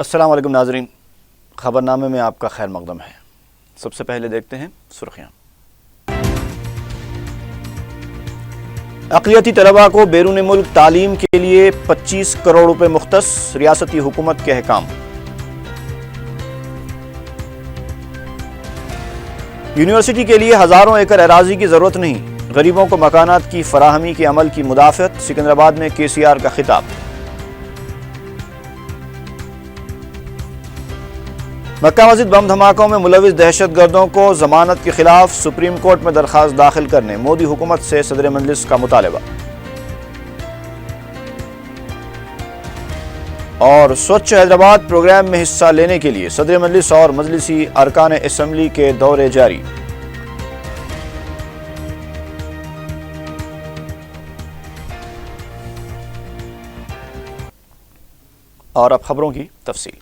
अस्सलाम वालेकुम नाज़रीन, ख़बरनामे में आपका खैर मक़दम है। सबसे पहले देखते हैं सुर्खियाँ। अक़लियती तलबा को बैरून मुल्क तालीम के लिए 25 करोड़ रुपए मुख्तस, रियासती हुकूमत के अहकाम। यूनिवर्सिटी के लिए हज़ारों एकड़ अराज़ी की ज़रूरत नहीं, गरीबों को मकानात की फराहमी के अमल की मुदाफ़त, सिकंदराबाद में KCR का खिताब। मक्का मस्जिद बम धमाकों में मुलविस दहशतगर्दों को जमानत के खिलाफ सुप्रीम कोर्ट में दरखास्त दाखिल करने मोदी हुकूमत से सदर मजलिस का मुतालबा। और स्वच्छ हैदराबाद प्रोग्राम में हिस्सा लेने के लिए सदर मजलिस और मजलिसी अरकान असम्बली के दौरे जारी। और अब खबरों की तफसील।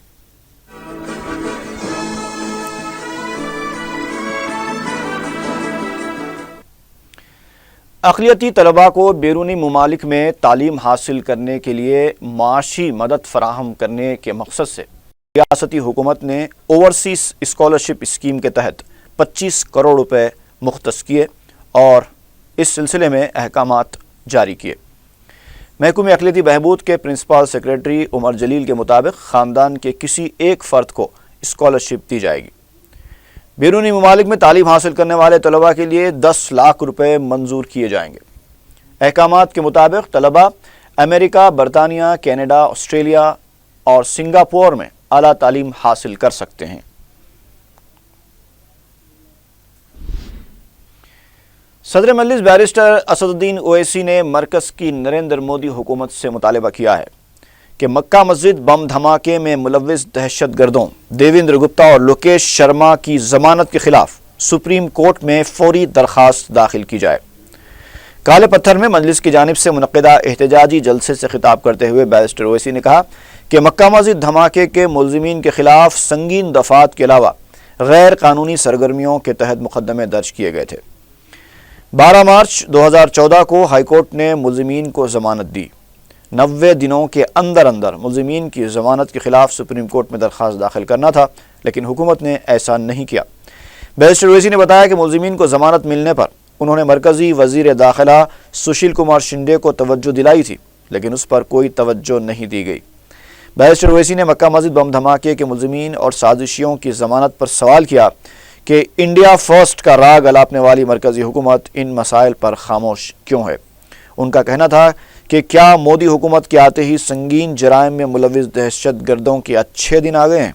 अक़लियती तलबा को बैरूनी ममालिक में तालीम हासिल करने के लिए माशी मदद फराहम करने के मकसद से रियासती हुकूमत ने ओवरसीज़ स्कॉलरशिप स्कीम के तहत 25 करोड़ रुपए मुख्तस किए और इस सिलसिले में अहकामात जारी किए। महकमे अक़लियती बहबूद के प्रिंसिपल सेक्रेटरी उमर जलील के मुताबिक ख़ानदान के किसी एक फ़र्द को स्कॉलरशिप दी जाएगी। बैरूनी ममालिक में तालीम हासिल करने वाले तलबा के लिए 10 लाख रुपए मंजूर किए जाएंगे। अहकामात के मुताबिक तलबा अमेरिका, बरतानिया, कनाडा, ऑस्ट्रेलिया और सिंगापुर में आला तालीम हासिल कर सकते हैं। सदर मजलिस बैरिस्टर असदुद्दीन ओवैसी ने मरकज़ की नरेंद्र मोदी हुकूमत से मुतालबा किया है कि मक्का मस्जिद बम धमाके में मुलविस दहशतगर्दों देवेंद्र गुप्ता और लोकेश शर्मा की जमानत के खिलाफ सुप्रीम कोर्ट में फौरी दरखास्त दाखिल की जाए। काले पत्थर में मजलिस की जानिब से मुनक़िदा एहतजाजी जलसे से खिताब करते हुए बैरिस्टर ओवैसी ने कहा कि मक्का मस्जिद धमाके के मुलज़िमीन के खिलाफ संगीन दफ़ात के अलावा गैर कानूनी सरगर्मियों के तहत मुकदमे दर्ज किए गए थे। 12 मार्च 2014 को हाईकोर्ट ने मुलज़िमीन को जमानत दी। 90 दिनों के अंदर अंदर मुलज़िमीन की ज़मानत के खिलाफ सुप्रीम कोर्ट में दरख्वास्त दाखिल करना था, लेकिन हुकूमत ने ऐसा नहीं किया। बैरिस्टर ओवैसी ने बताया कि मुलज़िमीन को ज़मानत मिलने पर उन्होंने मरकज़ी वज़ीर दाखिला सुशील कुमार शिंदे को तवज्जो दिलाई थी, लेकिन उस पर कोई तवज्जो नहीं दी गई। बैरिस्टर ओवैसी ने मक्का मस्जिद बम धमाके के मुलज़िमीन और साजिशियों की ज़मानत पर सवाल किया कि इंडिया फर्स्ट का राग अलापने वाली मरकज़ी हुकूमत इन मसाइल पर खामोश क्यों है। उनका कहना था कि क्या मोदी हुकूमत के आते ही संगीन जराइम में मुलविस दहशतगर्दों के अच्छे दिन आ गए हैं।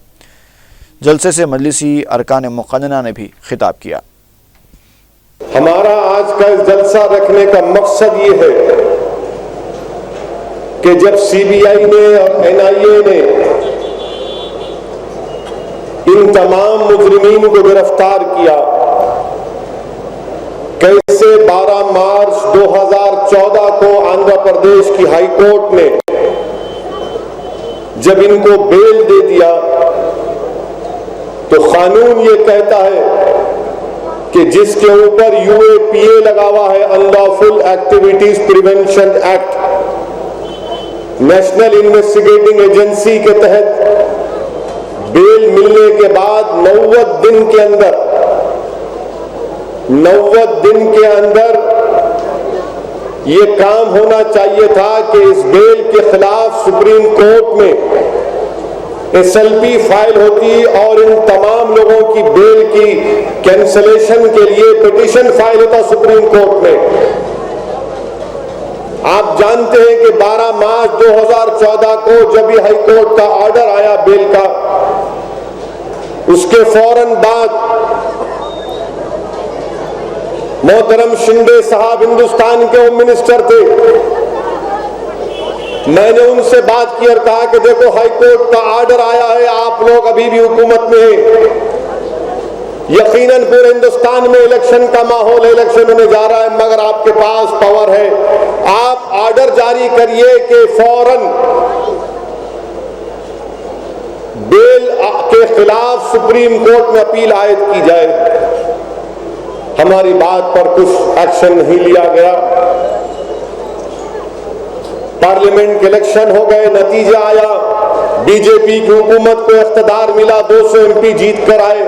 जलसे से मजलिसी अरकान मुक़न्नना ने भी खिताब किया। हमारा आज का इस जलसा रखने का मकसद ये है कि जब CBI ने और NIA ने इन तमाम मुजरिमीन को गिरफ्तार किया, कैसे 12 मार्च 2014 को आंध्र प्रदेश की हाई कोर्ट ने जब इनको बेल दे दिया तो कानून ये कहता है कि जिसके ऊपर UAPA लगा हुआ है, unlawful activities prevention act, national investigating agency के तहत बेल मिलने के बाद 90 दिन के अंदर ये काम होना चाहिए था कि इस बेल के खिलाफ सुप्रीम कोर्ट में SLP फाइल होती और इन तमाम लोगों की बेल की कैंसलेशन के लिए पिटीशन फाइल होता सुप्रीम कोर्ट में। आप जानते हैं कि 12 मार्च 2014 को जब ये हाई कोर्ट का ऑर्डर आया बेल का, उसके फौरन बाद मोहतरम शिंदे साहब हिंदुस्तान के होम मिनिस्टर थे, मैंने उनसे बात की और कहा कि देखो हाई कोर्ट का ऑर्डर आया है, आप लोग अभी भी हुकूमत में हैं, यकीनन पूरे हिंदुस्तान में इलेक्शन का माहौल है, इलेक्शन होने जा रहा है, मगर आपके पास पावर है, आप ऑर्डर जारी करिए कि फौरन बेल के खिलाफ सुप्रीम कोर्ट में अपील आयद की जाए। हमारी बात पर कुछ एक्शन नहीं लिया गया। पार्लियामेंट के इलेक्शन हो गए, नतीजा आया बीजेपी की हुकूमत को इख्तिदार मिला, 200 एमपी जीत कर आए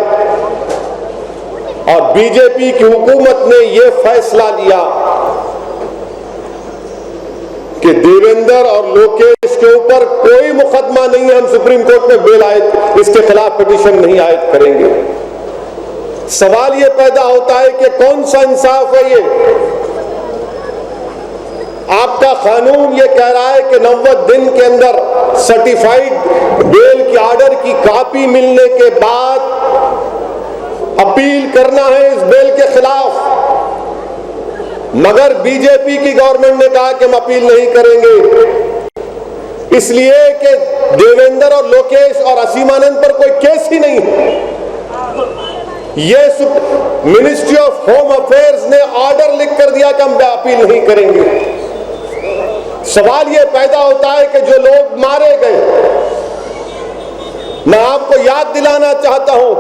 और बीजेपी की हुकूमत ने यह फैसला लिया कि देवेंद्र और लोकेश के ऊपर कोई मुकदमा नहीं है, हम सुप्रीम कोर्ट में बेल आयद इसके खिलाफ पिटीशन नहीं आयद करेंगे। सवाल यह पैदा होता है कि कौन सा इंसाफ है ये? आपका कानून ये कह रहा है कि 90 दिन के अंदर सर्टिफाइड बेल की ऑर्डर की कॉपी मिलने के बाद अपील करना है इस बेल के खिलाफ, मगर बीजेपी की गवर्नमेंट ने कहा कि हम अपील नहीं करेंगे, इसलिए कि देवेंद्र और लोकेश और असीमानंद पर कोई केस ही नहीं है। ये मिनिस्ट्री ऑफ होम अफेयर्स ने ऑर्डर लिख कर दिया कि हम अपील नहीं करेंगे। सवाल यह पैदा होता है कि जो लोग मारे गए, मैं आपको याद दिलाना चाहता हूं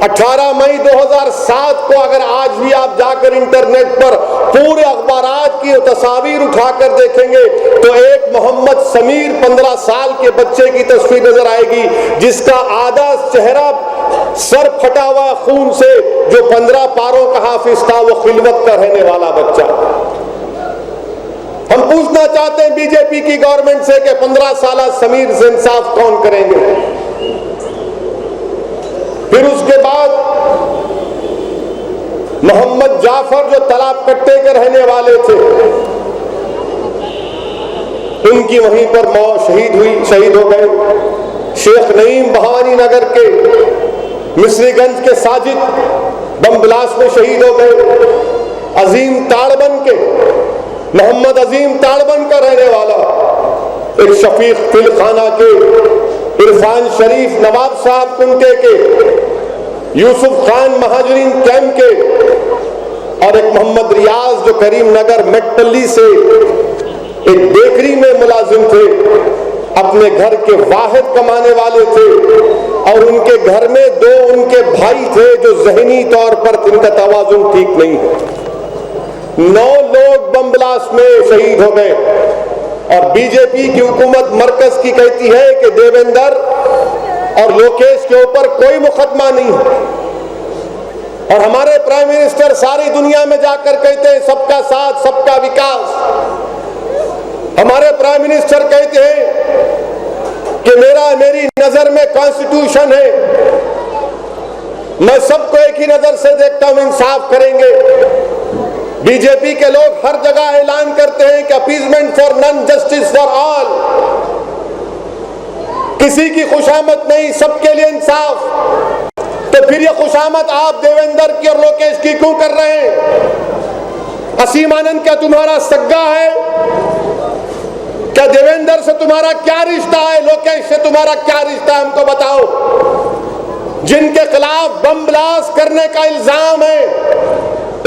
18 मई 2007 को अगर आज भी आप जाकर इंटरनेट पर पूरे अखबारात की तस्वीर उठाकर देखेंगे तो एक मोहम्मद समीर 15 साल के बच्चे की तस्वीर नजर आएगी, जिसका आधा चेहरा सर फटा हुआ खून से, जो 15 पारों का हाफिज था, वो खिलवत का रहने वाला बच्चा। हम पूछना चाहते हैं बीजेपी की गवर्नमेंट से कि 15 साल समीर से इंसाफ कौन करेंगे? फिर उसके बाद मोहम्मद जाफर जो तालाब कट्टे के रहने वाले थे, उनकी वहीं पर मौत शहीद हो गए। शेख नईम भवानी नगर के मिस्रीगंज के साजिद बम ब्लास्ट में शहीद हो गए। अजीम ताड़बन के मोहम्मद अजीम ताड़बन का रहने वाला एक शफीक फिलखाना के, इरफान शरीफ नवाब साहब कुंटे के, यूसुफ खान महाजरीन कैंप के और एक मोहम्मद रियाज जो करीम नगर मेटपल्ली से एक बेकरी में मुलाजिम थे, अपने घर के वाहिद कमाने वाले थे और उनके घर में 2 उनके भाई थे जो जहनी तौर पर जिनका तवाजुन ठीक नहीं है। 9 लोग बम ब्लास्ट में शहीद हो गए और बीजेपी की हुकूमत मरकज की कहती है कि देवेंद्र और लोकेश के ऊपर कोई मुकदमा नहीं है और हमारे प्राइम मिनिस्टर सारी दुनिया में जाकर कहते हैं सबका साथ सबका विकास। हमारे प्राइम मिनिस्टर कहते हैं कि मेरी नजर में कॉन्स्टिट्यूशन है, मैं सबको एक ही नजर से देखता हूं, इंसाफ करेंगे। बीजेपी के लोग हर जगह ऐलान करते हैं कि appeasement for none, justice for all, किसी की खुशामद नहीं, सबके लिए इंसाफ। तो फिर ये खुशामद आप देवेंद्र की और लोकेश की क्यों कर रहे हैं? असीम आनंद क्या तुम्हारा सग्गा है? क्या देवेंद्र से तुम्हारा क्या रिश्ता है? लोकेश से तुम्हारा क्या रिश्ता है? हमको बताओ। जिनके खिलाफ बम ब्लास्ट करने का इल्जाम है,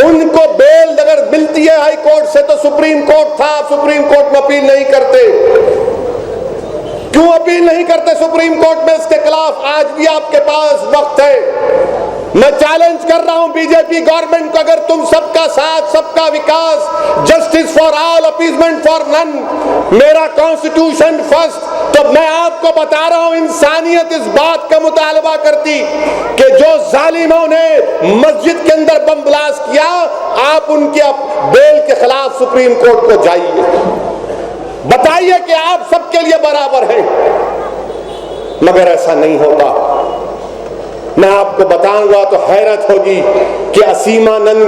उनको बेल अगर मिलती है हाई कोर्ट से तो सुप्रीम कोर्ट था, सुप्रीम कोर्ट में अपील नहीं करते। क्यों अपील नहीं करते सुप्रीम कोर्ट में? इसके खिलाफ आज भी आपके पास वक्त है। मैं चैलेंज कर रहा हूं बीजेपी गवर्नमेंट को, अगर तुम सबका साथ सबका विकास, justice for all, appeasement for none, मेरा कॉन्स्टिट्यूशन फर्स्ट, तो मैं आपको बता रहा हूं इंसानियत इस बात का मुतालबा करती कि जो जालिमों ने मस्जिद के अंदर बम ब्लास्ट किया, आप उनके बेल के खिलाफ सुप्रीम कोर्ट को जाइए, बताइए कि आप सबके लिए बराबर हैं। मगर ऐसा नहीं होता। मैं आपको बताऊंगा तो हैरत होगी कि असीमानंद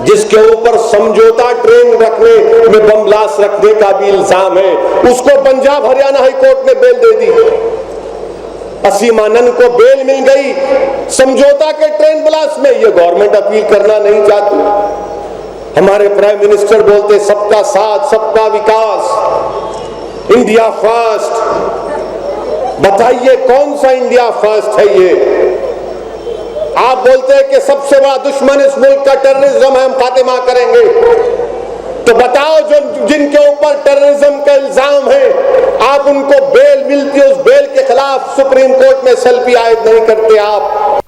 जिसके ऊपर समझौता ट्रेन रखने में बम ब्लास्ट रखने का भी इल्जाम है, उसको पंजाब हरियाणा हाई कोर्ट ने बेल दे दी। असीमानंद को बेल मिल गई समझौता के ट्रेन ब्लास्ट में। ये गवर्नमेंट अपील करना नहीं चाहती। हमारे प्राइम मिनिस्टर बोलते सबका साथ सबका विकास, इंडिया फर्स्ट। बताइए कौन सा इंडिया फर्स्ट है ये? आप बोलते हैं कि सबसे बड़ा दुश्मन इस मुल्क का टेररिज्म है, हम खात्मा करेंगे। तो बताओ जो जिनके ऊपर टेररिज्म का इल्जाम है, आप उनको बेल मिलती है, उस बेल के खिलाफ सुप्रीम कोर्ट में सेल्फी आयद नहीं करते आप।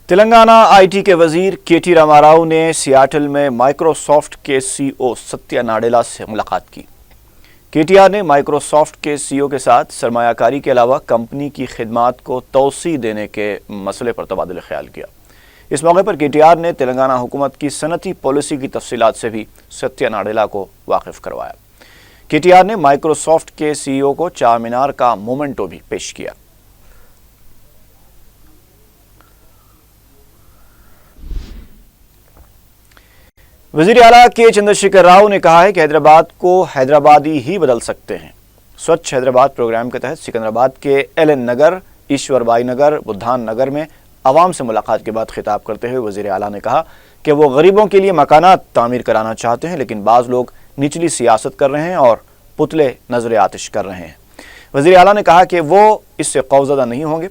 तेलंगाना आईटी के वजीर केटी रामाराव ने सियाटल में माइक्रोसॉफ्ट के सीईओ सत्या नाडेला से मुलाकात की। केटीआर ने माइक्रोसॉफ्ट के सीईओ के साथ सरमायाकारी के अलावा कंपनी की खिदमात को तोसी देने के मसले पर तबादला ख्याल किया। इस मौके पर केटीआर ने तेलंगाना हुकूमत की सनती पॉलिसी की तफसीलात से भी सत्या नाडेला को वाकिफ करवाया। केटीआर ने माइक्रोसॉफ्ट के सीईओ को चार मीनार का मोमेंटो भी पेश किया। वजीर आला के चंद्रशेखर राव ने कहा है कि हैदराबाद को हैदराबादी ही बदल सकते हैं। स्वच्छ हैदराबाद प्रोग्राम के तहत सिकंदराबाद के एलएन नगर, ईश्वर बाई नगर, बुद्धान नगर में आवाम से मुलाकात के बाद खिताब करते हुए वजीर आला ने कहा कि वो गरीबों के लिए मकानात तामीर कराना चाहते हैं, लेकिन बाज़ लोग निचली सियासत कर रहे हैं और पुतले नजर आतिश कर रहे हैं। वजीर आला ने कहा कि वो इससे खौफजदा नहीं होंगे।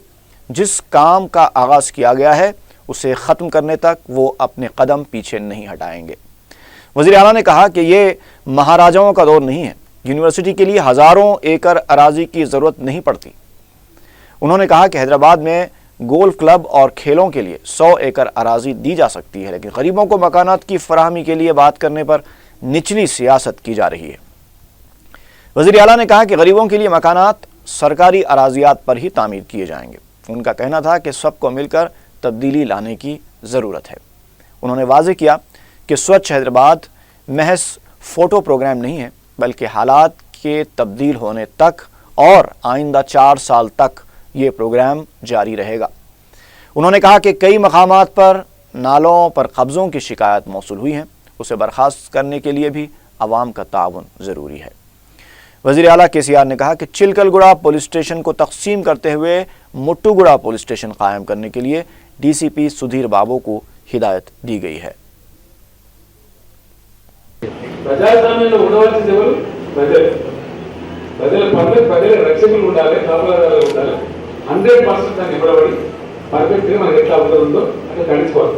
जिस काम का आगाज़ किया गया है उसे ख़त्म करने तक वो अपने कदम पीछे नहीं हटाएंगे। वज़ीर आला ने कहा कि ये महाराजाओं का दौर नहीं है। यूनिवर्सिटी के लिए हज़ारों एकड़ अराजी की ज़रूरत नहीं पड़ती। उन्होंने कहा कि हैदराबाद में गोल्फ क्लब और खेलों के लिए 100 एकड़ अराजी दी जा सकती है, लेकिन गरीबों को मकानात की फराहमी के लिए बात करने पर निचली सियासत की जा रही है। वज़ीर आला ने कहा कि गरीबों के लिए मकानात सरकारी अराजियात पर ही तामीर किए जाएंगे। उनका कहना था कि सबको मिलकर तब्दीली लाने की ज़रूरत है। उन्होंने वाज़ेह किया कि स्वच्छ हैदराबाद महज फ़ोटो प्रोग्राम नहीं है, बल्कि हालात के तब्दील होने तक और आइंदा 4 साल तक ये प्रोग्राम जारी रहेगा। उन्होंने कहा कि कई मकामात पर नालों पर कब्ज़ों की शिकायत मौसूल हुई हैं, उसे बर्खास्त करने के लिए भी आवाम का ताउन ज़रूरी है। वज़ीर आला केसीआर ने कहा कि चिलकलगुड़ा पुलिस स्टेशन को तकसीम करते हुए मुट्टूगुड़ा पुलिस स्टेशन कायम करने के लिए डीसीपी सुधीर बाबू को हिदायत दी गई है। ప్రజాస్వామ్యంలో ఉండవలసింది ఎవరు? ప్రజలు. ప్రజల పనులు ప్రజల రక్షకులు ఉండాలి, కాపలాదారులు ఉండాలి. 100% దాన్ని ఇవ్వబడి పర్ఫెక్ట్గా మనకి ఎట్లా ఉందో అట్లా నడుచుకోవాలి.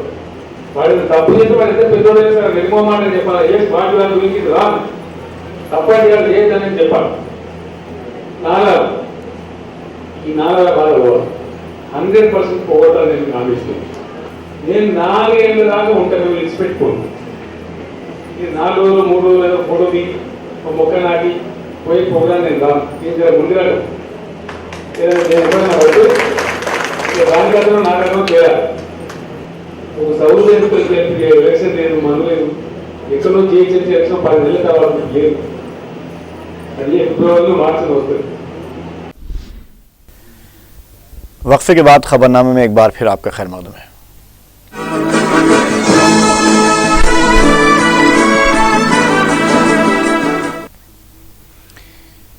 వాడిని తప్పు చేస్తే వాడు ఎంత పెద్దోడైనా నిర్మోహమాటని చెప్పాలి. ఏ వాటి వాళ్ళ గురించి రాను తప్పటి వాళ్ళు ఏంటని చెప్పాలి. ఈ నాలుగు బాధ 100% పోగొట్టాలని నేను భావిస్తున్నాను. నేను 4 ఏళ్ళ దాకా ఉంటాను, ఇచ్చిపెట్టుకోను. 4 రోజులు 3 రోజులు ఫోటో దిగి మొక్క నాటి పోయి ప్రోగ్రాం నేను రాను. నేను ముందుగా దానికన్నా నాకన్నా తేడా. ఒక సౌత్ ఎలక్షన్ లేదు, మనం లేదు. ఎక్కడో చేసి ఎలక్షన్ 10 నెలల తర్వాత లేదు. అది ఫిబ్రవరిలో మార్చిలో వస్తుంది। वक्फे के बाद खबरनामे में एक बार फिर आपका खैर मकदम है।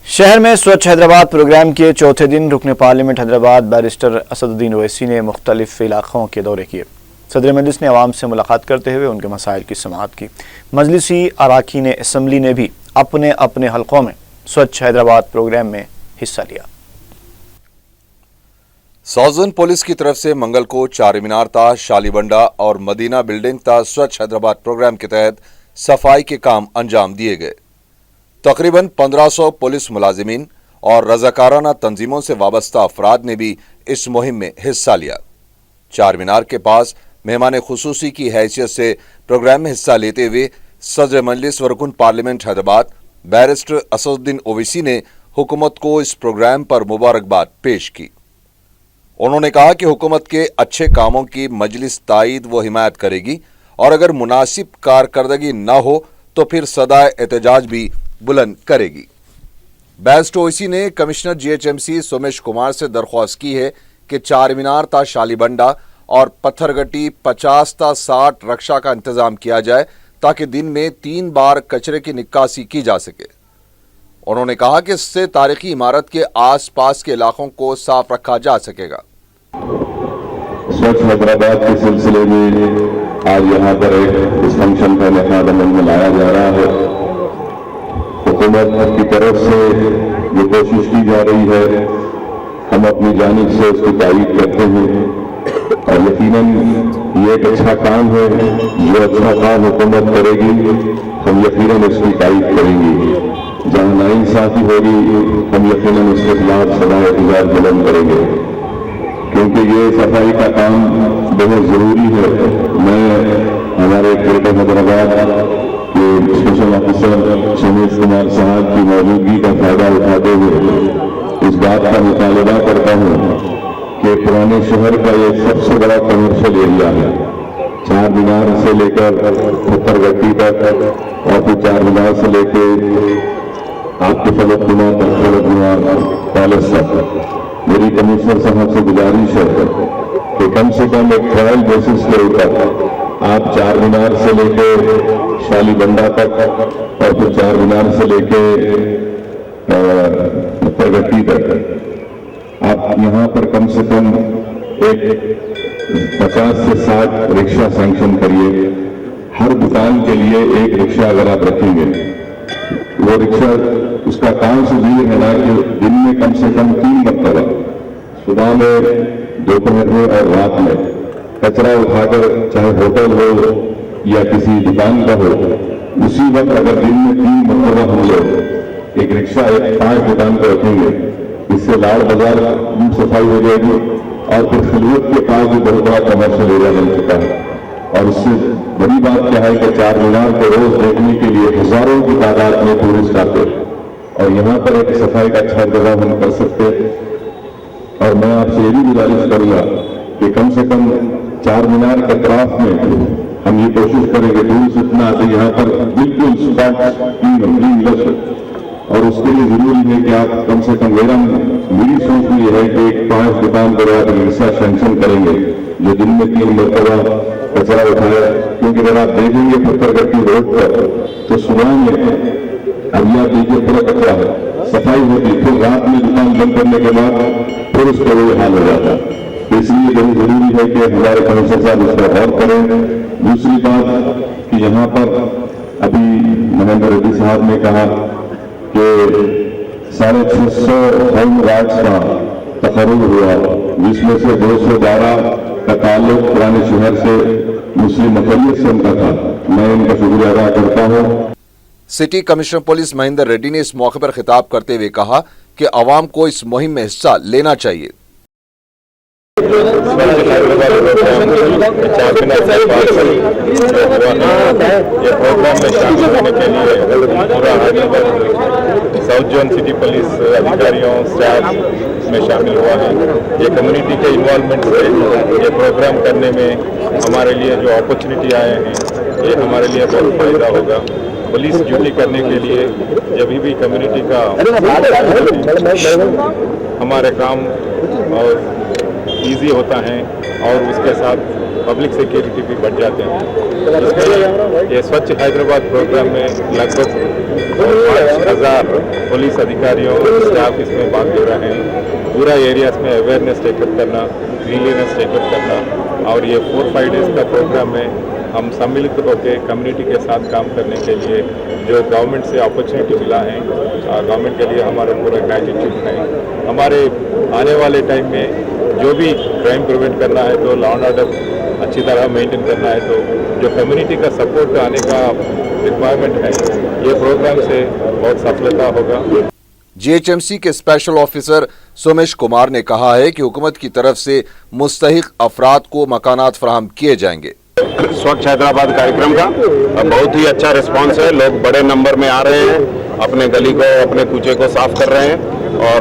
शहर में स्वच्छ हैदराबाद प्रोग्राम के चौथे दिन रुकन पार्लियामेंट हैदराबाद बैरिस्टर असदुद्दीन ओवैसी ने मुख्तलिफ इलाकों के दौरे किए। सदर मजलिस ने आवाम से मुलाकात करते हुए उनके मसाइल की समाअत की। मजलिसी अराकीन असम्बली ने भी अपने अपने हलकों में स्वच्छ हैदराबाद प्रोग्राम में हिस्सा लिया। सौजन पुलिस की तरफ से मंगल को चार मीनार ता, शालीबंडा और मदीना बिल्डिंग ता स्वच्छ हैदराबाद प्रोग्राम के तहत सफाई के काम अंजाम दिए गए। तकरीबन 1500 पुलिस मुलाजिमीन और रजाकाराना तंजीमों से वाबस्ता अफराद ने भी इस मुहिम में हिस्सा लिया। चार मीनार के पास मेहमान खुसूसी की हैसियत से प्रोग्राम में हिस्सा लेते हुए सदर मजलिस व रुकन पार्लियामेंट हैदराबाद बैरिस्टर असदुद्दीन ओवैसी ने हुकूमत को इस प्रोग्राम पर मुबारकबाद पेश की। उन्होंने कहा कि हुकूमत के अच्छे कामों की मजलिस तायद व हिमायत करेगी और अगर मुनासिब कारकर्दगी न हो तो फिर सदाए एहतजाज भी बुलंद करेगी। बैरिस्टर ओवैसी ने कमिश्नर जीएचएमसी सोमेश कुमार से दरख्वास्त की है कि चार मीनार ता शालीबंडा और पत्थरगट्टी 50 ता 60 रक्षा का इंतजाम किया जाए ताकि दिन में 3 बार कचरे की निकासी की जा सके। उन्होंने कहा कि इससे तारीखी इमारत के आसपास के इलाकों को साफ रखा जा सकेगा। स्वच्छ हैदराबाद के सिलसिले में आज यहाँ पर एक इस फंक्शन का इनेकाद अमल में लाया जा रहा है। हुकूमत की तरफ से जो कोशिश की जा रही है हम अपनी जानिब से उसकी तारीफ करते हैं और यकीनन ये एक अच्छा काम है। जो अच्छा काम हुकूमत करेगी हम यकीनन उसकी तारीफ करेंगे। जहाँ नाइंसाफी होगी हम यकीनन उसके खिलाफ सदा एहतजाज बुलंद करेंगे, क्योंकि ये सफाई का काम बहुत जरूरी है। मैं हमारे ग्रेटर हैदराबाद ये स्पेशल ऑफिसर सुमेश कुमार साहब की मौजूदगी का फायदा उठाते हुए इस बात का मुतालबा करता हूँ कि पुराने शहर का ये सबसे बड़ा कमर्शियल एरिया है। 4 मीनार से लेकर पत्थरगट्टी तक और फिर 4 मीनार से लेकर आपके फलकनुमा तक फलकनुमा पैलेस तक मेरी कमिश्नर साहब से गुजारिश है कि कम से कम एक ट्रायल बेसिस के ऊपर आप 4 मीनार से लेके शालीबंडा तक और फिर 4 मीनार से लेके पत्थरगट्टी तक आप यहाँ पर कम से कम एक 50 से 60 रिक्शा सैंक्शन करिए। हर दुकान के लिए एक रिक्शा अगर आप रखेंगे, वो रिक्शा उसका काम से ये है ना कि दिन में कम से कम 3 मरतबा, सुबह में, दोपहर में और रात में कचरा उठाकर, चाहे होटल हो या किसी दुकान का हो, उसी वक्त अगर दिन में 3 मरतबा हम लोग एक रिक्शा 5 दुकान पर रखेंगे, इससे लाड़ बाजार की सफाई हो जाएगी और फिर खिलवत के पास भी बहुत बड़ा कमर्शियल एरिया बन चुका है। और इससे बड़ी बात क्या है कि 4 मीनार को रोज देखने के लिए हजारों की तादाद में टूरिस्ट आते और यहाँ पर एक सफाई का अच्छा इंतजाम हम कर सकते। और मैं आपसे ये भी गुजारिश करूंगा कि कम से कम 4 मीनार के तरफ में हम ये कोशिश करेंगे टूरिस्ट इतना आते यहाँ पर बिल्कुल क्लीन, और उसके लिए जरूरी है कि आप कम से कम मेरी सोच में यह है कि 5 दुकान पर आप रिक्शा सैंक्शन करेंगे जो दिन में 3 मरतबा कचरा उठाए। क्योंकि अगर आप देखेंगे पत्थरगट्टी रोड पर तो सुबह में अभी आप देखिए पूरा कचरा है, सफाई होती, फिर रात में दुकान बंद करने के बाद फिर उसका वही हाल हो जाता। तो इसलिए बहुत जरूरी है कि हमारे कमिश्नर साहब इस पर गौर करें। दूसरी बात कि यहाँ पर अभी महेंद्र रेड्डी साहब ने कहा कि 650 होम गार्ड्स का तकर्रुर हुआ, जिसमें से 212 का ताल्लुक पुराने शहर से मुस्लिम अक़लियत से उनका था। मैं इनका शुक्रिया अदा करता हूँ। City commissioner police Mahendra Reddy ने इस मौके पर खिताब करते हुए कहा कि अवाम को इस मुहिम में हिस्सा लेना चाहिए। ये प्रोग्राम में शामिल होने के लिए पूरा साउथ जोन सिटी पुलिस अधिकारियों स्टाफ में शामिल हुआ है। ये कम्युनिटी के इन्वॉल्वमेंट से ये प्रोग्राम करने में हमारे लिए जो अपॉर्चुनिटी आए हैं ये हमारे लिए बहुत फायदा होगा। पुलिस ड्यूटी करने के लिए जब भी कम्युनिटी का हमारे काम और इजी होता है और उसके साथ पब्लिक सिक्योरिटी भी बढ़ जाते हैं। इसमें ये स्वच्छ हैदराबाद प्रोग्राम में लगभग 5000 पुलिस अधिकारियों स्टाफ इसमें भाग ले रहे हैं। पूरा एरियाज में अवेयरनेस टेकअप करना, क्लीनलीनेस टेकअप करना और ये 4-5 डेज का प्रोग्राम में हम सम्मिलित होकर कम्युनिटी के साथ काम करने के लिए जो गवर्नमेंट से अपॉर्चुनिटी मिला है, गवर्नमेंट के लिए हमारा पूरा ग्रेटिट्यूड है। हमारे आने वाले टाइम में जो भी क्राइम प्रिवेंट करना है तो लॉ एंड ऑर्डर अच्छी तरह मेंटेन करना है तो जो कम्युनिटी का सपोर्ट आने का रिक्वायरमेंट है ये प्रोग्राम से बहुत सफलता होगा। जीएचएमसी के स्पेशल ऑफिसर सोमेश कुमार ने कहा है कि हुकूमत की तरफ से मुस्तहिक अफराद को मकानात फराहम किए जाएंगे। स्वच्छ हैदराबाद कार्यक्रम का बहुत ही अच्छा रिस्पांस है। लोग बड़े नंबर में आ रहे हैं, अपने गली को, अपने कूचे को साफ कर रहे हैं और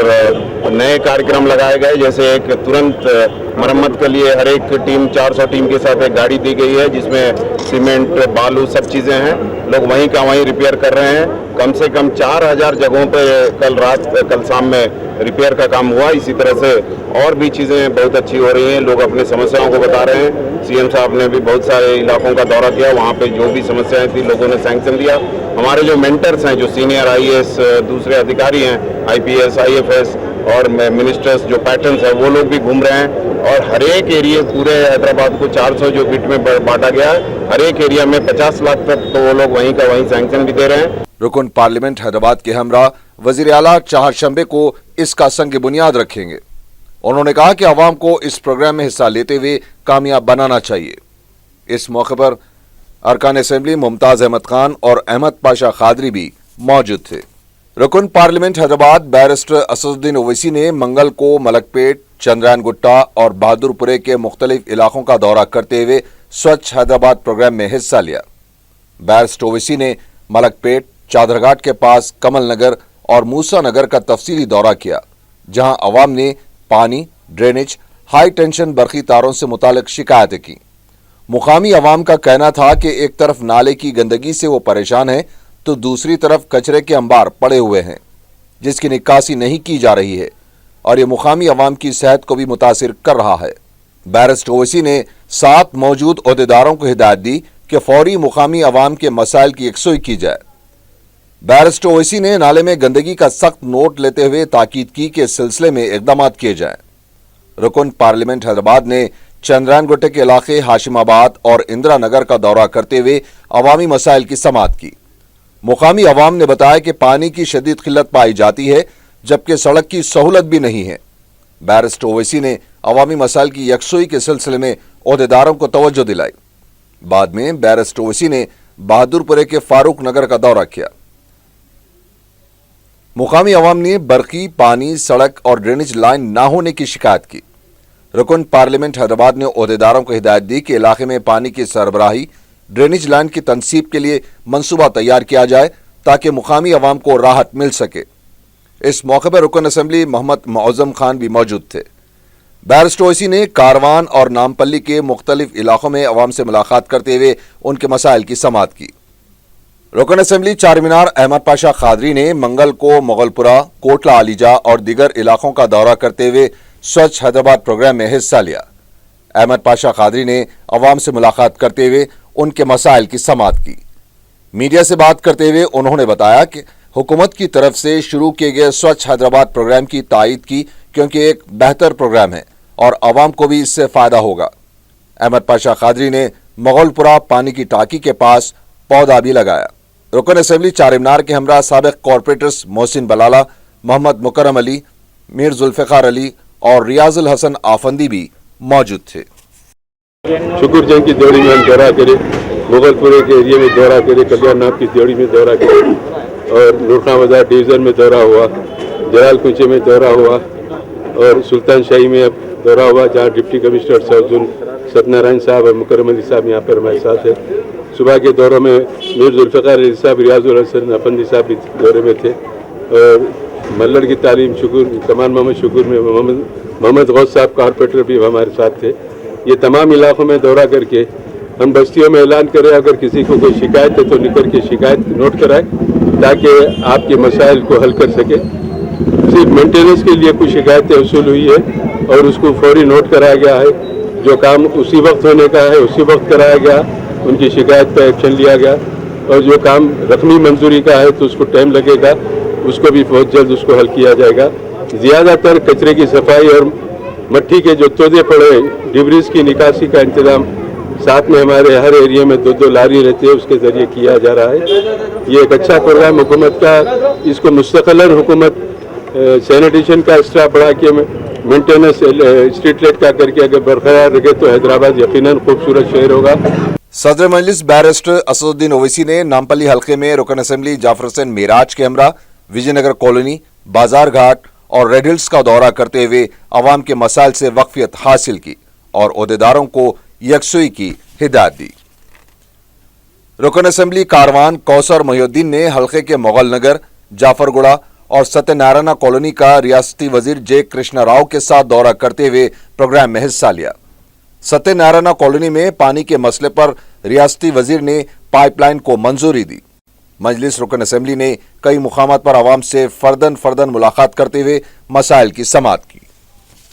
नए कार्यक्रम लगाए गए। जैसे एक तुरंत मरम्मत के लिए हर एक टीम 400 टीम के साथ एक गाड़ी दी गई है जिसमें सीमेंट, बालू सब चीज़ें हैं। लोग वहीं का वहीं रिपेयर कर रहे हैं। कम से कम 4000 जगहों पे कल शाम में रिपेयर का काम हुआ। इसी तरह से और भी चीज़ें बहुत अच्छी हो रही हैं। लोग अपनी समस्याओं को बता रहे हैं। सीएम साहब ने भी बहुत सारे इलाकों का दौरा किया, वहाँ पे जो भी समस्याएं थी लोगों ने सैंक्शन दिया। हमारे जो मेंटर्स हैं, जो सीनियर आईएएस दूसरे अधिकारी हैं, आईपीएस, आईएफएस और मिनिस्टर्स जो पैटर्न्स हैं वो लोग भी घूम रहे हैं और हर एक एरिया पूरे हैदराबाद को 400 जो बिट में बांटा गया है, हर एक एरिया में 50 लाख तक तो वो लोग वहीं का वहीं सैंक्शन भी दे रहे हैं। रुकन पार्लियामेंट हैदराबाद के हमरा वजीर आला चारशंबे को इसका संग बुनियाद रखेंगे। उन्होंने कहा कि अवाम को इस प्रोग्राम में हिस्सा लेते हुए कामयाब बनाना चाहिए। इस मौके पर अरकान असेंबली मुमताज अहमद खान और अहमद पाशा खादरी भी मौजूद थे। रुकन पार्लियामेंट हैदराबाद बैरिस्टर असदुद्दीन ओवैसी ने मंगल को मलकपेट, चंद्रायन गुट्टा और बहादुरपुरे के मुख्तलिफ इलाकों का दौरा करते हुए स्वच्छ हैदराबाद प्रोग्राम में हिस्सा लिया। बैरिस्टर ओवैसी ने मलकपेट, चादरघाट के पास कमल नगर और मूसा नगर का तफसीली दौरा किया, जहां अवाम ने पानी, ड्रेनेज, हाई टेंशन बरकी तारों से मुतालिक शिकायतें की। मुकामी अवाम का कहना था कि एक तरफ नाले की गंदगी से वो परेशान है तो दूसरी तरफ कचरे के अंबार पड़े हुए हैं जिसकी निकासी नहीं की जा रही है और ये मुकामी अवाम की सेहत को भी मुतासिर कर रहा है। बैरिस्टर ओवैसी ने 7 मौजूद ओहदेदारों को हिदायत दी कि फौरी मुकामी अवाम के मसाइल की यकसुई की जाए। बैरिस्टर ओवैसी ने नाले में गंदगी का सख्त नोट लेते हुए ताकीद की कि इस सिलसिले में इकदाम किए जाएं। रुकन पार्लियामेंट हैदराबाद ने चंद्रायन गुट्टे के इलाके हाशिमाबाद और इंदिरा नगर का दौरा करते हुए अवामी मसाइल की समाअत की। मुकामी अवाम ने बताया कि पानी की शदीद किल्लत पाई जाती है जबकि सड़क की सहूलत भी नहीं है। बैरिस्टर ओवैसी ने अवामी मसाइल की यकसुई के सिलसिले में ओहदेदारों को तवज्जो दिलाई। बाद में बैरिस्टर ओवैसी ने बहादुरपुरे के फारूक नगर का दौरा किया। मुकामी अवाम ने बरकी, पानी, सड़क और ड्रेनेज लाइन ना होने की शिकायत की। रुकन पार्लियामेंट हैदराबाद ने ओहदेदारों को हिदायत दी कि इलाके में पानी की सरबराही, ड्रेनेज लाइन की तनसीब के लिए मंसूबा तैयार किया जाए ताकि मुकामी अवाम को राहत मिल सके। इस मौके पर रुकन असम्बली मोहम्मद मुअज्जम खान भी मौजूद थे। बैरिस्टर ओवैसी ने कारवान और नामपल्ली के मुख्तलिफ इलाकों में अवाम से मुलाकात करते हुए उनके मसाइल की समाअत की। रुकन असम्बली चारमीनार अहमद पाशा खादरी ने मंगल को मुगलपुरा, कोटला आलीजा और दीगर इलाकों का दौरा करते हुए स्वच्छ हैदराबाद प्रोग्राम में हिस्सा लिया। अहमद पाशा खादरी ने अवाम से मुलाकात करते हुए उनके मसाइल की समाअत की। मीडिया से बात करते हुए उन्होंने बताया कि हुकूमत की तरफ से शुरू किए गए स्वच्छ हैदराबाद प्रोग्राम की तायीद की क्योंकि एक बेहतर प्रोग्राम है और अवाम को भी इससे फायदा होगा। अहमद पाशा खादरी ने मुगलपुरा पानी की टाकी के पास पौधा भी लगाया। रुकन असम्बली चारमीनार के हमरा साबिक कॉरपोरेटर्स मोहसिन बलाला, मोहम्मद मुकरम अली, मीर जुल्फिकार अली और रियाजुल हसन आफंदी भी मौजूद थे। शुक्र जंग की देवड़ी में हम दौरा करे, मुगलपुरे के एरिया में दौरा करे, कल्याण नाम की देवड़ी में दौरा करे और नूरखां बाजार डिवीज़न में दौरा हुआ, जलाल कुंचे में दौरा हुआ और सुल्तान शाही में अब दौरा हुआ जहाँ डिप्टी कमिश्नर सौजुल सत्यनारायण साहब और मुकरम अली साहब यहाँ पर हमारे साथ है। सुबह के दौरों में मीर जुल्फिकार अली साहब, रियाजुल हसन अफंदी साहब भी दौरे में थे और मल्लड़ की तालीम शुक्र, कमान मोहम्मद शुक्र में मोहम्मद गौस साहब कॉरपोरेटर भी हमारे साथ थे। ये तमाम इलाकों में दौरा करके हम बस्तियों में ऐलान करें अगर किसी को कोई शिकायत है तो निकल के शिकायत नोट कराए ताकि आपके मसाइल को हल कर सके। सिर्फ मेंटेनेंस के लिए कुछ शिकायतें वसूल हुई है और उसको फौरी नोट कराया गया है। जो काम उसी वक्त होने का है उसी वक्त कराया गया, उनकी शिकायत पर एक्शन लिया गया और जो काम रकमी मंजूरी का है तो उसको टाइम लगेगा, उसको भी बहुत जल्द उसको हल किया जाएगा। ज़्यादातर कचरे की सफाई और मट्टी के जो तोदे पड़े डिब्रीज की निकासी का इंतजाम साथ में हमारे हर एरिया में 2-2 लारी रहती है, उसके ज़रिए किया जा रहा है। ये एक अच्छा प्रोग्राम हुकूमत का, इसको मुस्तक़िलन हुकूमत सैनिटेशन का स्टाफ बढ़ा के मेंटेनेंस स्ट्रीट लाइट का करके अगर बरकरार रखे तो हैदराबाद यकीनन खूबसूरत शहर होगा। सदर मजलिस बैरिस्टर असदुद्दीन ओवैसी ने नामपल्ली हल्के में रुकन असम्बली जाफर हुसैन मेराज के हमरा, विजयनगर कॉलोनी, बाजार घाट और रेड हिल्स का दौरा करते हुए अवाम के मसाइल से वाकफियत हासिल की और ओहदेदारों को यकसुई की हिदायत दी। रुकन असम्बली कारवान कौसर मोहिउद्दीन ने हल्के के मुगल नगर, जाफरगुड़ा और सत्यनारायण कॉलोनी का रियासती वजीर जे कृष्णा राव के साथ दौरा करते हुए प्रोग्राम में हिस्सा लिया। सत्यनारायण कॉलोनी में पानी के मसले पर रियासती वजीर ने पाइपलाइन को मंजूरी दी। मजलिस रुकन असम्बली ने कई मुकामात पर आवाम से फर्दन मुलाकात करते हुए मसाइल की समाअत की।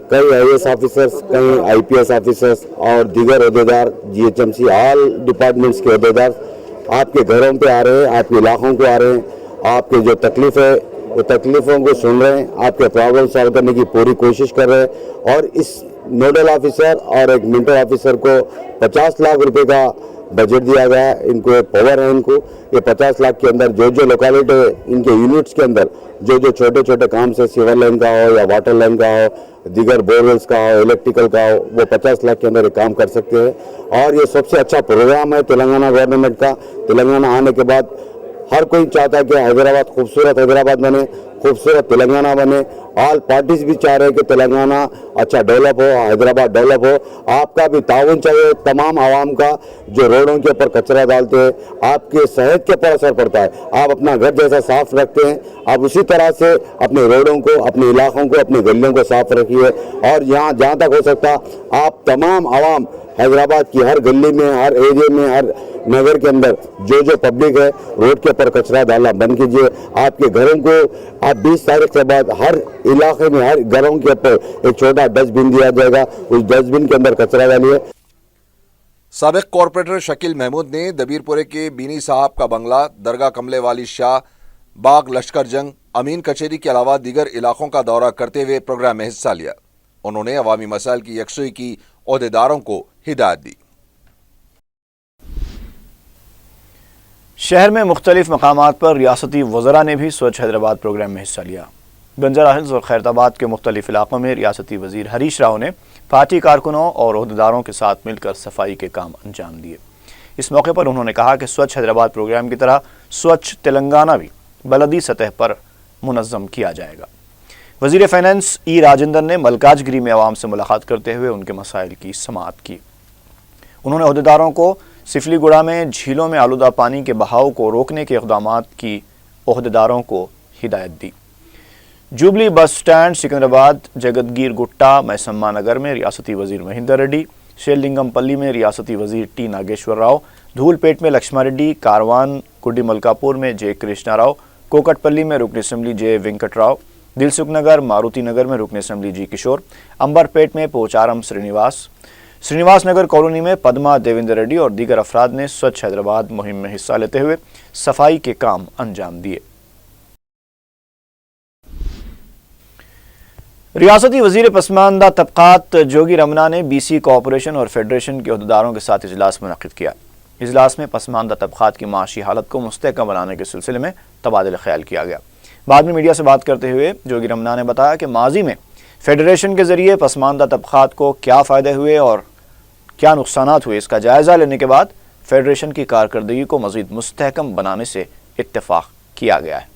कई आईएएस ऑफिसर्स, कई आईपीएस ऑफिसर्स और दीगर अहदेदार, जीएचएमसी ऑल डिपार्टमेंट्स के अहदेदार आपके घरों पे आ रहे हैं, आपके इलाकों को आ रहे हैं, आपके जो तकलीफ है वो तकलीफों को सुन रहे हैं, आपके प्रॉब्लम सॉल्व करने की पूरी कोशिश कर रहे हैं और इस नोडल ऑफिसर और एक मेंटर ऑफिसर को 50 लाख रुपए का बजट दिया गया। इनको एक पावर है, इनको ये 50 लाख के अंदर जो लोकेलिटी है इनके यूनिट्स के अंदर जो छोटे छोटे काम से सिवर लाइन का हो या वाटर लाइन का हो, दीगर बोरवेल्स का हो, इलेक्ट्रिकल का हो, वो 50 लाख के अंदर ये काम कर सकते हैं। और ये सबसे अच्छा प्रोग्राम है तेलंगाना गवर्नमेंट का। तेलंगाना आने के बाद हर कोई चाहता है कि हैदराबाद खूबसूरत हैदराबाद बने, खूबसूरत तेलंगाना बने। ऑल पार्टीज भी चाह रहे हैं कि तेलंगाना अच्छा डेवलप हो, हैदराबाद डेवलप हो। आपका भी ताउन चाहिए, तमाम आवाम का जो रोडों के ऊपर कचरा डालते हैं, आपके सेहत के ऊपर असर पड़ता है। आप अपना घर जैसा साफ रखते हैं, आप उसी तरह से अपने रोडों को, अपने इलाकों को, अपनी गलियों को साफ रखिए। और यहाँ जहाँ तक हो सकता आप तमाम आवाम हैदराबाद की हर गली में, हर एरिया में, हर नगर के अंदर जो पब्लिक है रोड के ऊपर कचरा डालना बंद कीजिए। आपके घरों को आप 20 तारीख के बाद हर इलाके में, हर घरों के ऊपर एक छोटा डस्टबिन दिया जाएगा, उस डस्टबिन के अंदर कचरा डालिए। साबिक कॉरपोरेटर शकील महमूद ने दबीरपुरे के बीनी साहब का बंगला, दरगाह कमले वाली शाह, बाग लश्कर जंग, अमीन कचेरी के अलावा दीगर इलाकों का दौरा करते हुए प्रोग्राम में हिस्सा लिया। उन्होंने अवामी मसाइल की यकसुई की ओहदेदारों को हिदायत दी। शहर में मुख्तलिफ मकामात पर रियासती वज़रा ने भी स्वच्छ हैदराबाद प्रोग्राम में हिस्सा लिया। बंजारा हिल्स और खैरताबाद के मुख्तलिफ इलाकों में रियासती वज़ीर हरीश राव ने पार्टी कारकुनों और ओहदेदारों के साथ मिलकर सफाई के काम अंजाम दिए। इस मौके पर उन्होंने कहा कि स्वच्छ हैदराबाद प्रोग्राम की तरह स्वच्छ तेलंगाना भी बलदी सतह पर मुनज़्ज़म किया जाएगा। वज़ीर फाइनेंस ई राजेंद्र ने मलकाजगिरी में आवाम से मुलाकात करते हुए उनके मसाइल की समाअत की। उन्होंने ओहदेदारों को सिफलीगुड़ा में झीलों में आलूदा पानी के बहाव को रोकने के इक़दामात की ओहदेदारों को हिदायत दी। Jubilee bus stand, Secunderabad, Jagathgiri Gutta, Maisamma Nagar में रियासती वज़ीर महेंदर रेड्डी, शेरलिंगमपल्ली में रियासती वज़ीर टी नागेश्वर राव, धूलपेट में लक्ष्मण रेड्डी, कारवान कुड्डी मलकापुर में जे कृष्णा राव, कोकटपल्ली में रुकन असम्बली जे वेंकट राव, दिलसुख नगर, मारुति नगर में रुकन असम्बली जी किशोर, अंबरपेट में पोचारम श्रीनिवास नगर कॉलोनी में पद्मा देवेंद्र रेड्डी और दीगर अफराद ने स्वच्छ हैदराबाद मुहिम में हिस्सा लेते हुए सफाई के काम अंजाम दिए। रियासती वज़ीर पसमानदा तबकात जोगी रमना ने BC कॉरपोरेशन और फेडरेशन के ओहदेदारों के साथ इजलास मुनक़िद किया। इजलास में पसमानदा तबकात की माशी हालत को मुस्तहकम बनाने के सिलसिले में तबादला ख्याल किया गया। बाद में मीडिया से बात करते हुए जोगी रमना ने बताया कि माजी में फेडरेशन के जरिए पसमानदा तबकात को क्या फ़ायदे हुए और क्या नुकसानात हुए, इसका जायज़ा लेने के बाद फेडरेशन की कारकर्दगी को मज़ीद मुस्तहकम बनाने से इत्तेफाक किया गया है।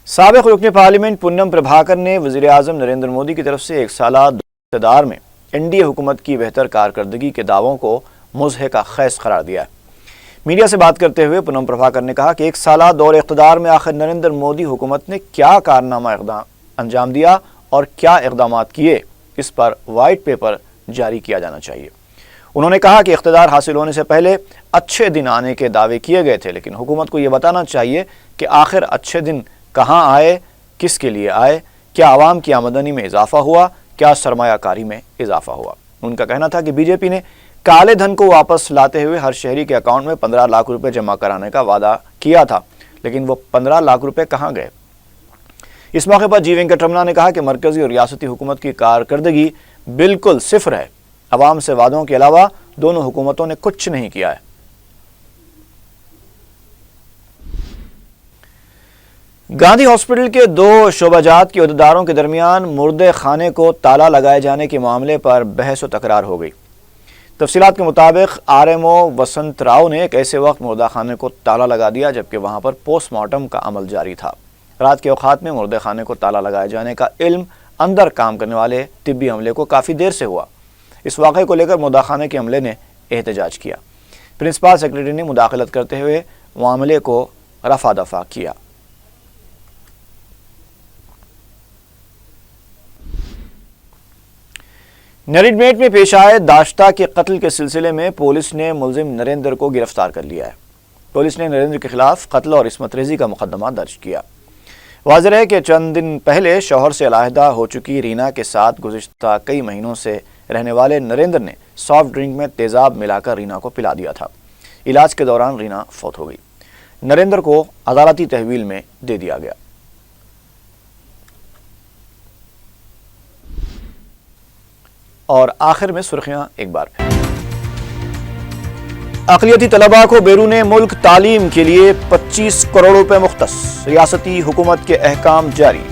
साबिक़ रुकन पार्लियामेंट पुन्नम प्रभाकर ने वज़ीर आज़म नरेंद्र मोदी की तरफ से 1 साला इक़्तिदार में NDA हुकूमत की बेहतर कारकर्दगी के दावों को मुज़हिका खैस करार दिया है। मीडिया से बात करते हुए पुन्नम प्रभाकर ने कहा कि 1 साला दौर इक़्तिदार में आखिर नरेंद्र मोदी हुकूमत ने क्या कारनामा अंजाम दिया और क्या इक़दामात किए, इस पर वाइट पेपर जारी किया जाना चाहिए। उन्होंने कहा कि इक़्तिदार हासिल होने से पहले अच्छे दिन आने के दावे किए गए थे, लेकिन हुकूमत को ये बताना चाहिए कि आखिर अच्छे दिन कहाँ आए, किसके लिए आए, क्या आवाम की आमदनी में इजाफा हुआ, क्या सरमायाकारी में इजाफा हुआ। उनका कहना था कि बीजेपी ने काले धन को वापस लाते हुए हर शहरी के अकाउंट में 15 लाख रुपए जमा कराने का वादा किया था, लेकिन वो 15 लाख रुपए कहाँ गए। इस मौके पर जी वेंकट रमना ने कहा कि मरकजी और रियासती हुकूमत की कारकर्दगी बिल्कुल सिफर है। अवाम से वादों के अलावा दोनों हुकूमतों ने कुछ नहीं किया है। गांधी हॉस्पिटल के 2 शोबाजात के ओहदेदारों के दरमियान मुर्दे खाने को ताला लगाए जाने के मामले पर बहस व तकरार हो गई। तफसीलात के मुताबिक RMO वसंत राव ने एक ऐसे वक्त मुर्दा खाने को ताला लगा दिया जबकि वहां पर पोस्टमार्टम का अमल जारी था। रात के औकात में मुर्दे खाने को ताला लगाए जाने का इल्म अंदर काम करने वाले तिब्बी अमले को काफ़ी देर से हुआ। इस वाक़े को लेकर मुर्दा खाने के अमले ने एहतजाज किया। प्रिंसिपल सेक्रेटरी ने मुदाखलत करते हुए मामले को रफा दफा किया। नरीडमेट में पेश आए दाश्ता के कत्ल के सिलसिले में पुलिस ने मुलजिम नरेंद्र को गिरफ्तार कर लिया है। पुलिस ने नरेंद्र के खिलाफ कत्ल और इस्मत रेजी का मुकदमा दर्ज किया। वाज़ेह है कि चंद दिन पहले शौहर से अलहदा हो चुकी रीना के साथ गुज़िश्ता कई महीनों से रहने वाले नरेंद्र ने सॉफ्ट ड्रिंक में तेज़ाब मिलाकर रीना को पिला दिया था। इलाज के दौरान रीना फौत हो गई। नरेंद्र को अदालती तहवील में दे दिया गया। और आखिर में सुर्खियां एक बार फिर। अक़लियती तलबा को बैरून मुल्क तालीम के लिए 25 करोड़ रुपए मुख्तस, रियासती हुकूमत के अहकाम जारी।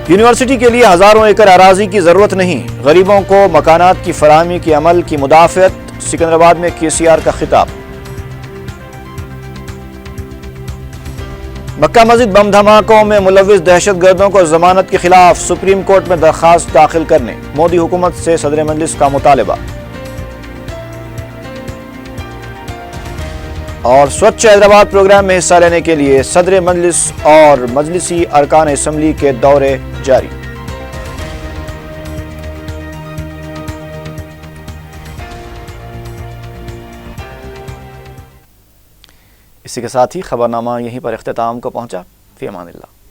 यूनिवर्सिटी के लिए हजारों एकड़ अराजी की जरूरत नहीं, गरीबों को मकानात की फराहमी के अमल की मुदाफियत, सिकंदराबाद में केसीआर का खिताब। मक्का मस्जिद बम धमाकों में मुलविस दहशतगर्दों को जमानत के खिलाफ सुप्रीम कोर्ट में दरखास्त दाखिल करने मोदी हुकूमत से सदर मजलिस का मुतालबा। और स्वच्छ हैदराबाद प्रोग्राम में हिस्सा लेने के लिए सदर मजलिस और मजलिसी अरकान असम्बली के दौरे जारी। इसी के साथ ही खबरनामा यहीं पर इख्तिताम को पहुंचा। फी अमानिल्लाह।